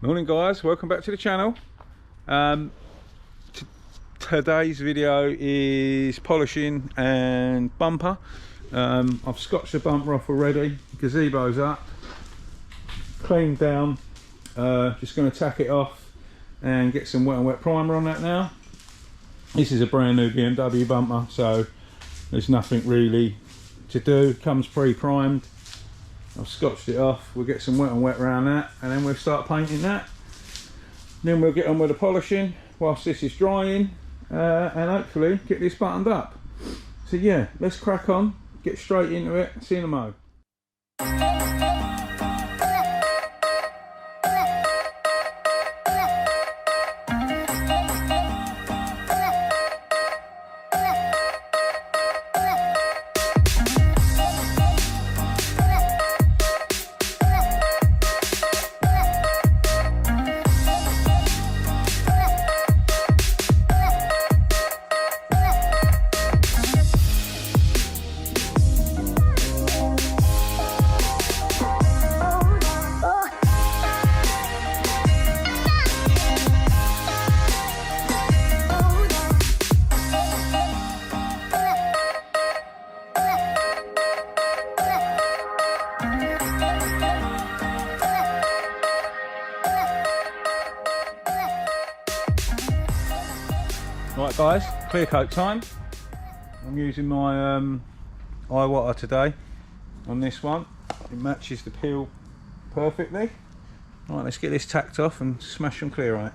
Morning guys, welcome back to the channel. Today's video is polishing and bumper. I've scotched the bumper off already, gazebo's up, cleaned down, just going to tack it off and get some wet and wet primer on that now. This is a brand new BMW bumper, so there's nothing really to do, comes pre-primed. I've scotched it off, we'll get some wet and wet around that and then we'll start painting that. Then we'll get on with the polishing whilst this is drying and hopefully get this buttoned up. So yeah, let's crack on, get straight into it, see you in a mo. Right guys, clear coat time. I'm using my eye water today on this one. It matches the peel perfectly. Right, let's get this tacked off and smash them clear on it.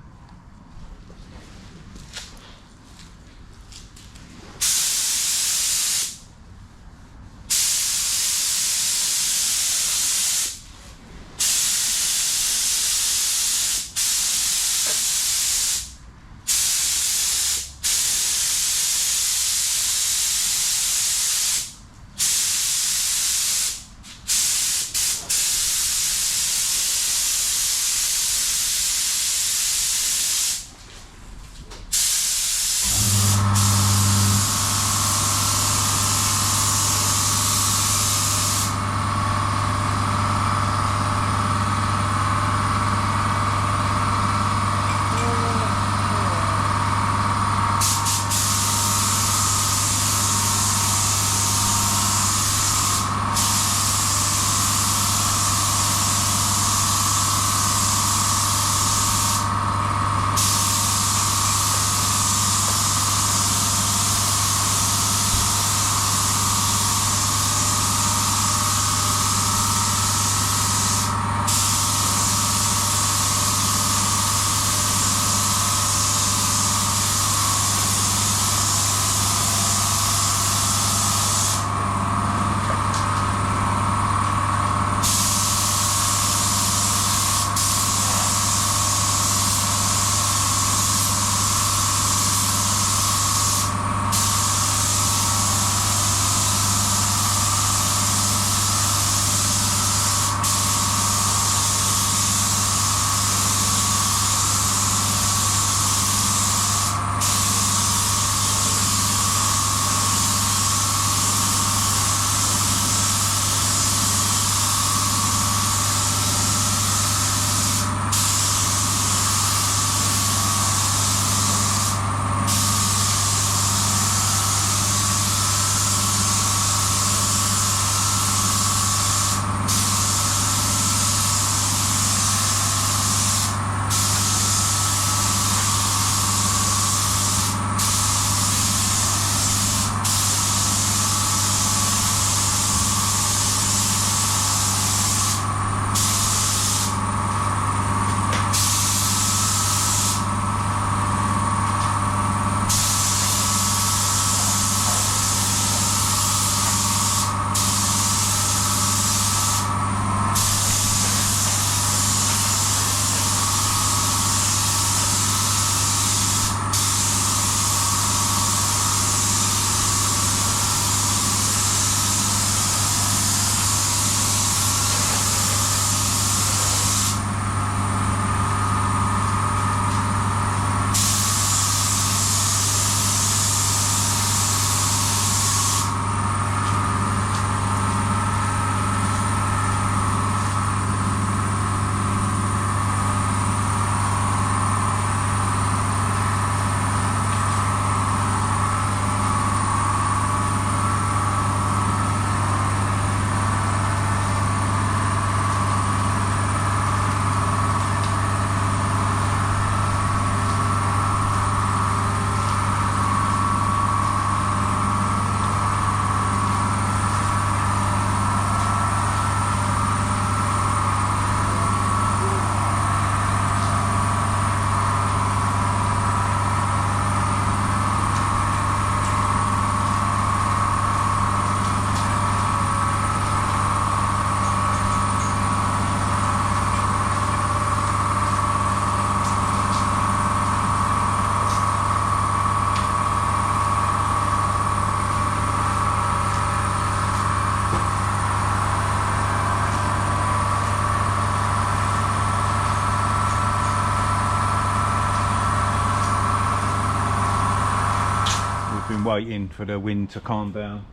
been waiting for the wind to calm down.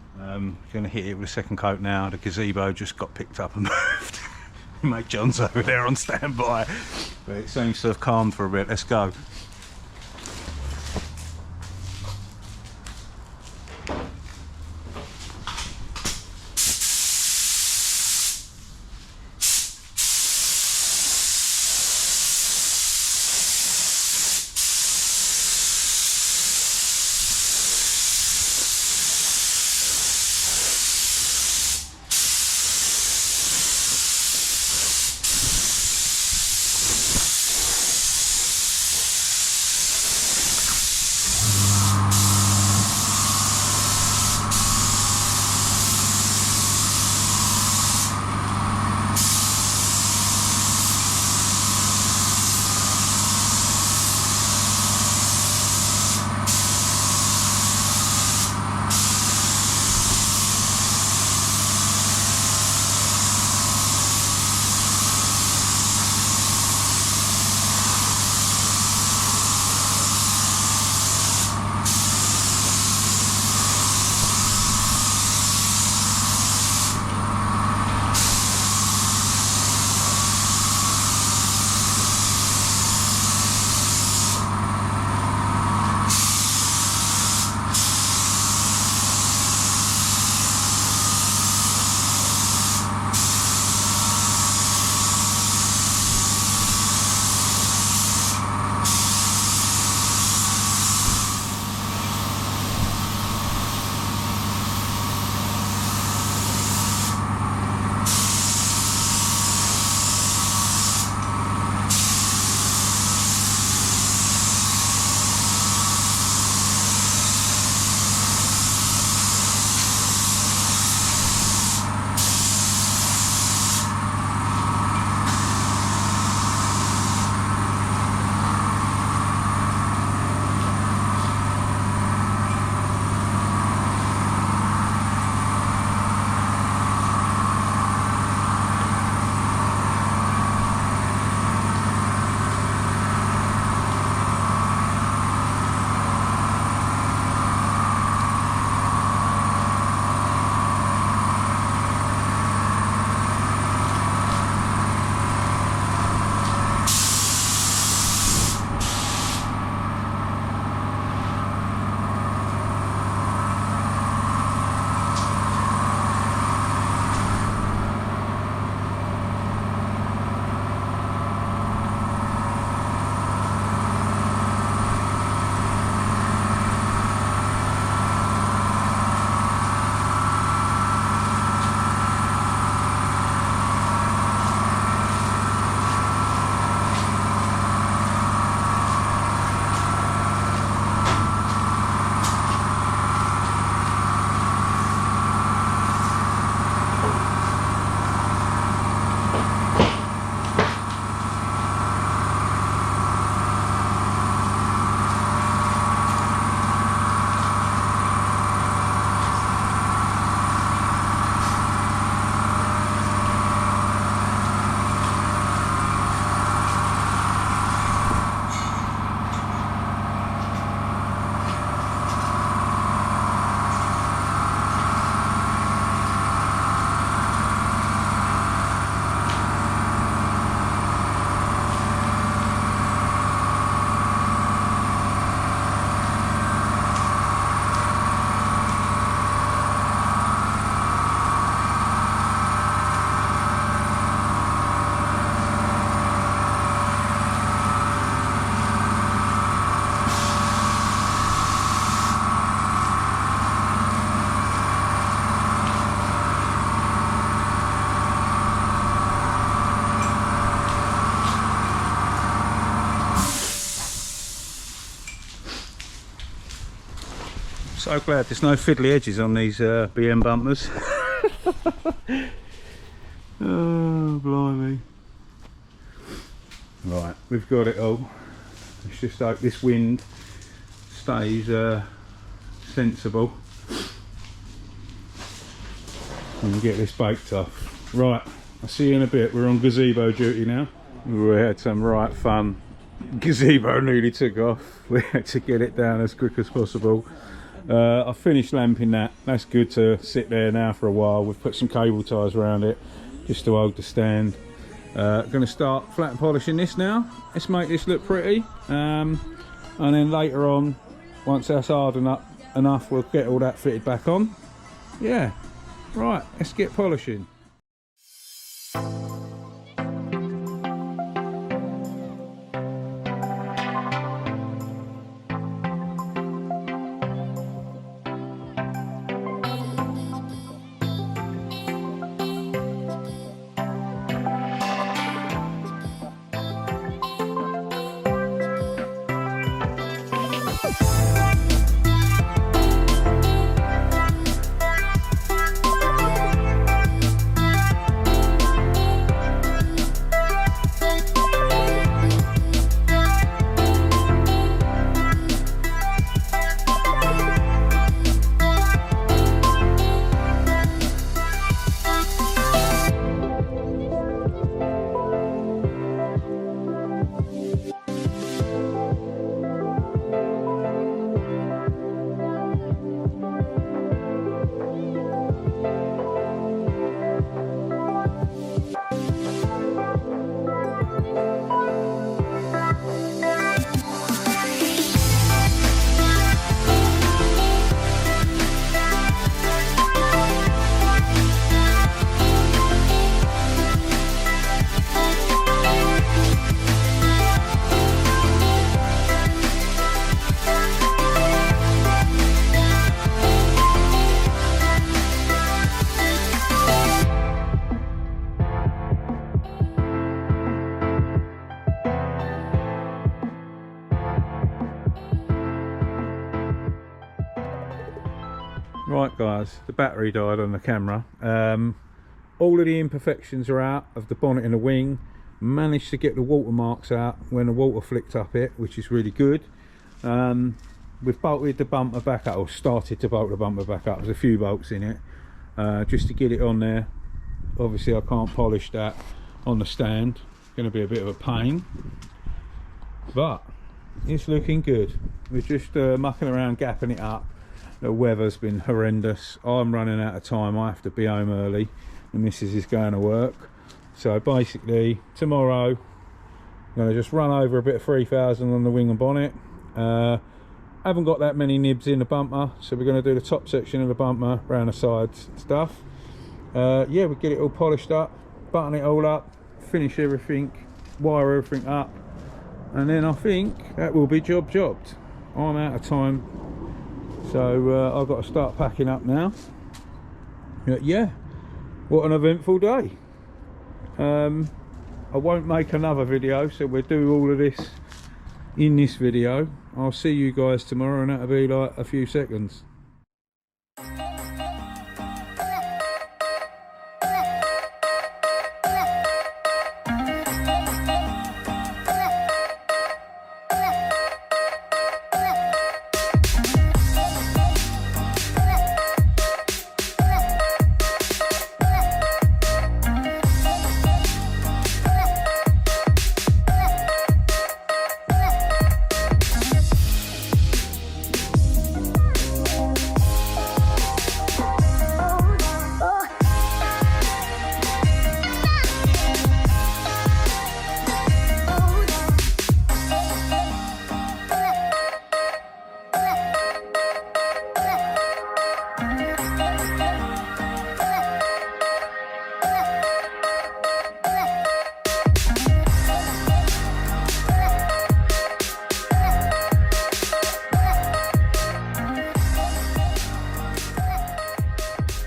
Going to hit it with a second coat now. The gazebo just got picked up and moved. Mate John's over there on standby, but it seems to have calmed for a bit. Let's go. So glad there's no fiddly edges on these BM bumpers. Oh, blimey. Right, we've got it all. Let's just hope this wind stays sensible and get this baked off. Right, I'll see you in a bit. We're on gazebo duty now. We had some right fun. Gazebo nearly took off. We had to get it down as quick as possible. I finished lamping that. That's good to sit there now for a while. We've put some cable ties around it just to hold the stand. Going to start flat polishing this now. Let's make this look pretty, and then later on, once that's hard enough, we'll get all that fitted back on. Yeah, right, let's get polishing. Right guys, the battery died on the camera. All of the imperfections are out of the bonnet and the wing. Managed to get the watermarks out when the water flicked up it, which is really good. We've bolted the bumper back up, or started to bolt the bumper back up. There's a few bolts in it, just to get it on there. Obviously I can't polish that on the stand. It's going to be a bit of a pain, but it's looking good. We're just mucking around, gapping it up. The weather's been horrendous. I'm running out of time. I have to be home early. The missus is going to work. So basically tomorrow I'm going to just run over a bit of 3000 on the wing and bonnet. Haven't got that many nibs in the bumper, so we're going to do the top section of the bumper around the sides and stuff. Yeah, we get it all polished up, button it all up, finish everything, wire everything up, and then I think that will be jobbed. I'm out of time, so I've got to start packing up now. Yeah, what an eventful day. I won't make another video, so we'll do all of this in this video. I'll see you guys tomorrow, and that'll be like a few seconds.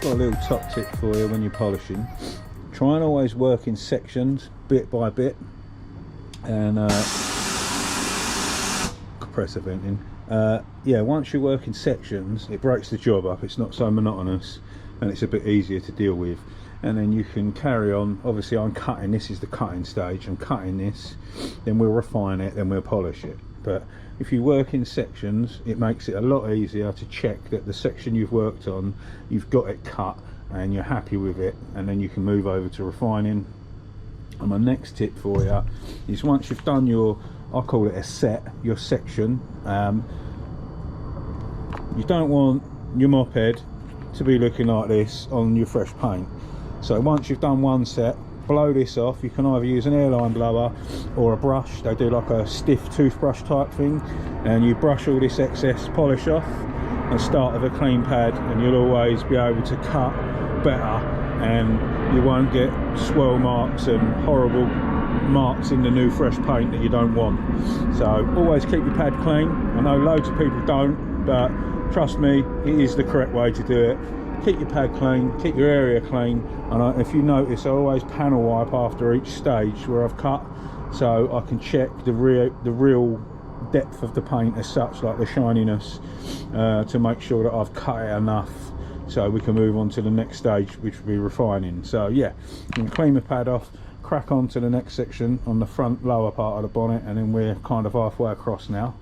Got a little top tip for you when you're polishing. Try and always work in sections, bit by bit, and compressor venting. Yeah, once you work in sections, it breaks the job up. It's not so monotonous, and it's a bit easier to deal with. And then you can carry on. Obviously, I'm cutting. This is the cutting stage. I'm cutting this, then we'll refine it, then we'll polish it. But if you work in sections, it makes it a lot easier to check that the section you've worked on, you've got it cut and you're happy with it, and then you can move over to refining. And my next tip for you is, once you've done your, I call it a set, your section, you don't want your moped to be looking like this on your fresh paint. So once you've done one set, blow this off. You can either use an airline blower or a brush. They do like a stiff toothbrush type thing, and you brush all this excess polish off and start with a clean pad, and you'll always be able to cut better, and you won't get swirl marks and horrible marks in the new fresh paint that you don't want. So always keep your pad clean. I know loads of people don't, but trust me, it is the correct way to do it. Keep your pad clean, keep your area clean, and if you notice, I always panel wipe after each stage where I've cut, so I can check the real depth of the paint as such, like the shininess, to make sure that I've cut it enough so we can move on to the next stage, which will be refining. So yeah, you can clean the pad off, crack on to the next section on the front lower part of the bonnet, and then we're kind of halfway across now.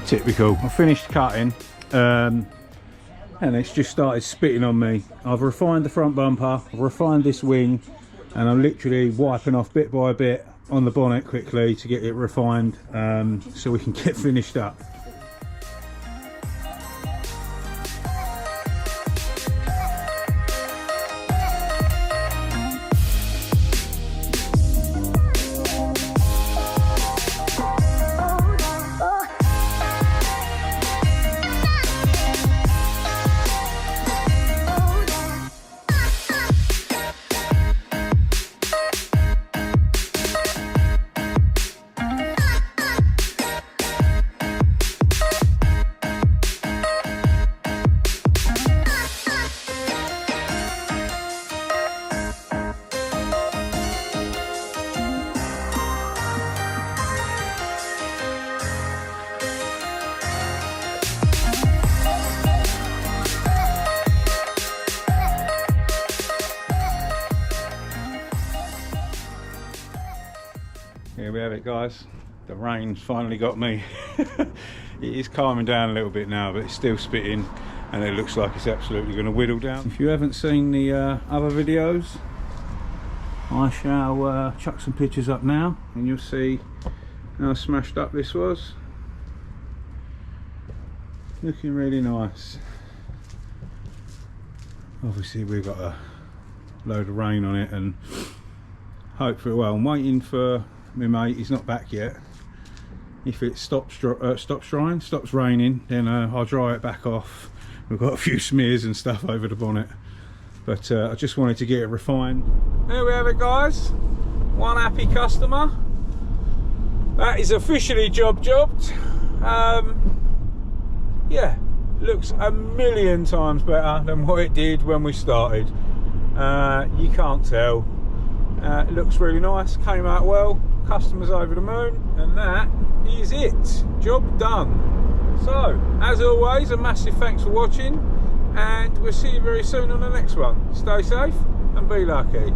Typical. I finished cutting and it's just started spitting on me. I've refined the front bumper, I've refined this wing, and I'm literally wiping off bit by bit on the bonnet quickly to get it refined, so we can get finished up. Here we have it, guys. The rain's finally got me. It is calming down a little bit now, but it's still spitting, and it looks like it's absolutely going to whittle down. If you haven't seen the other videos, I shall chuck some pictures up now, and you'll see how smashed up this was. Looking really nice. Obviously we've got a load of rain on it, and hopefully, well, I'm waiting for my mate. He's not back yet. If it stops raining, then I'll dry it back off. We've got a few smears and stuff over the bonnet, but I just wanted to get it refined. There we have it, guys. One happy customer. That is officially jobbed. Yeah, looks a million times better than what it did when we started. You can't tell. It looks really nice, came out well, customers over the moon, and that is it. Job done. So, as always, a massive thanks for watching, and we'll see you very soon on the next one. Stay safe and be lucky.